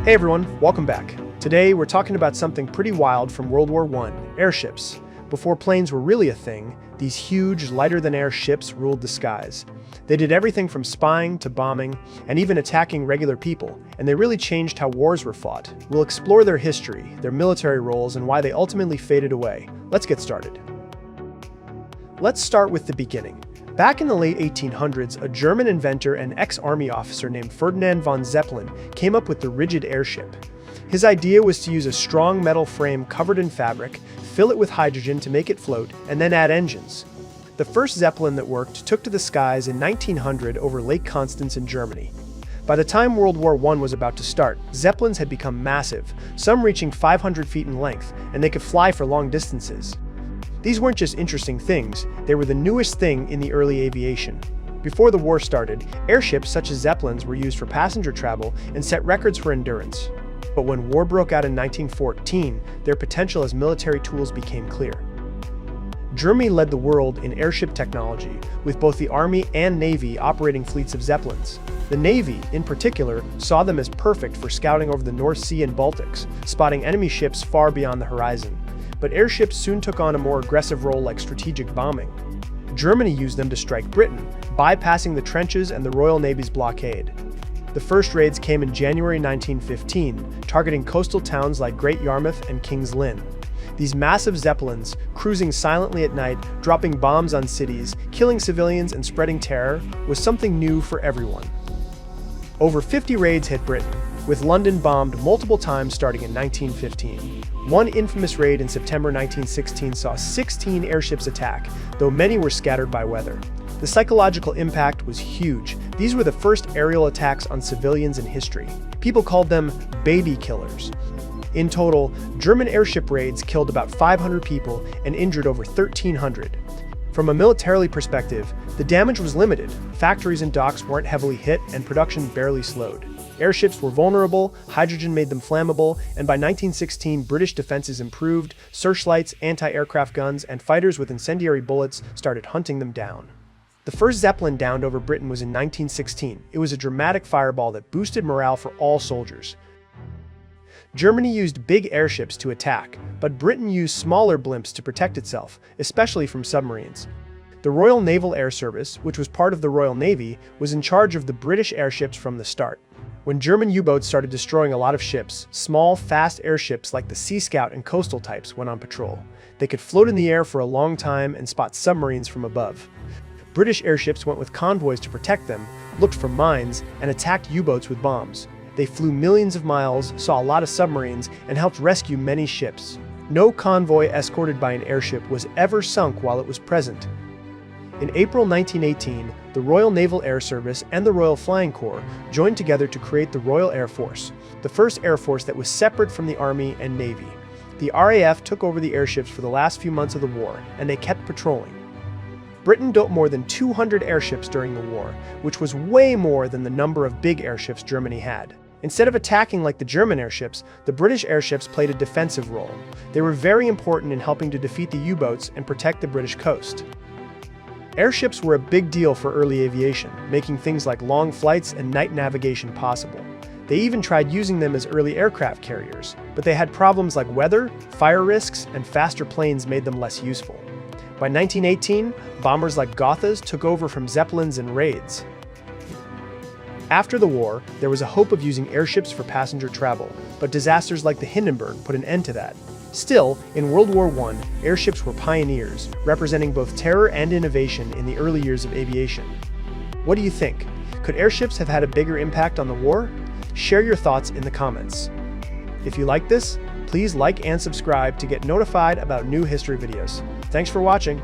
Hey everyone, welcome back. Today we're talking about something pretty wild from World War I, airships. Before planes were really a thing, these huge, lighter-than-air ships ruled the skies. They did everything from spying to bombing, and even attacking regular people, and they really changed how wars were fought. We'll explore their history, their military roles, and why they ultimately faded away. Let's get started. Let's start with the beginning. Back in the late 1800s, a German inventor and ex-army officer named Ferdinand von Zeppelin came up with the rigid airship. His idea was to use a strong metal frame covered in fabric, fill it with hydrogen to make it float, and then add engines. The first Zeppelin that worked took to the skies in 1900 over Lake Constance in Germany. By the time World War I was about to start, Zeppelins had become massive, some reaching 500 feet in length, and they could fly for long distances. These weren't just interesting things, they were the newest thing in the early aviation. Before the war started, airships such as Zeppelins were used for passenger travel and set records for endurance. But when war broke out in 1914, their potential as military tools became clear. Germany led the world in airship technology, with both the Army and Navy operating fleets of Zeppelins. The Navy, in particular, saw them as perfect for scouting over the North Sea and Baltics, spotting enemy ships far beyond the horizon. But airships soon took on a more aggressive role like strategic bombing. Germany used them to strike Britain, bypassing the trenches and the Royal Navy's blockade. The first raids came in January 1915, targeting coastal towns like Great Yarmouth and King's Lynn. These massive Zeppelins, cruising silently at night, dropping bombs on cities, killing civilians and spreading terror, was something new for everyone. Over 50 raids hit Britain, with London bombed multiple times starting in 1915. One infamous raid in September 1916 saw 16 airships attack, though many were scattered by weather. The psychological impact was huge. These were the first aerial attacks on civilians in history. People called them baby killers. In total, German airship raids killed about 500 people and injured over 1,300. From a militarily perspective, the damage was limited. Factories and docks weren't heavily hit, and production barely slowed. Airships were vulnerable, hydrogen made them flammable, and by 1916, British defenses improved, searchlights, anti-aircraft guns, and fighters with incendiary bullets started hunting them down. The first Zeppelin downed over Britain was in 1916. It was a dramatic fireball that boosted morale for all soldiers. Germany used big airships to attack, but Britain used smaller blimps to protect itself, especially from submarines. The Royal Naval Air Service, which was part of the Royal Navy, was in charge of the British airships from the start. When German U-boats started destroying a lot of ships, small, fast airships like the Sea Scout and Coastal types went on patrol. They could float in the air for a long time and spot submarines from above. British airships went with convoys to protect them, looked for mines, and attacked U-boats with bombs. They flew millions of miles, saw a lot of submarines, and helped rescue many ships. No convoy escorted by an airship was ever sunk while it was present. In April 1918, the Royal Naval Air Service and the Royal Flying Corps joined together to create the Royal Air Force, the first air force that was separate from the Army and Navy. The RAF took over the airships for the last few months of the war, and they kept patrolling. Britain built more than 200 airships during the war, which was way more than the number of big airships Germany had. Instead of attacking like the German airships, the British airships played a defensive role. They were very important in helping to defeat the U-boats and protect the British coast. Airships were a big deal for early aviation, making things like long flights and night navigation possible. They even tried using them as early aircraft carriers, but they had problems like weather, fire risks, and faster planes made them less useful. By 1918, bombers like Gothas took over from Zeppelins and raids. After the war, there was a hope of using airships for passenger travel, but disasters like the Hindenburg put an end to that. Still, in World War I, airships were pioneers, representing both terror and innovation in the early years of aviation. What do you think? Could airships have had a bigger impact on the war? Share your thoughts in the comments. If you like this, please like and subscribe to get notified about new history videos. Thanks for watching.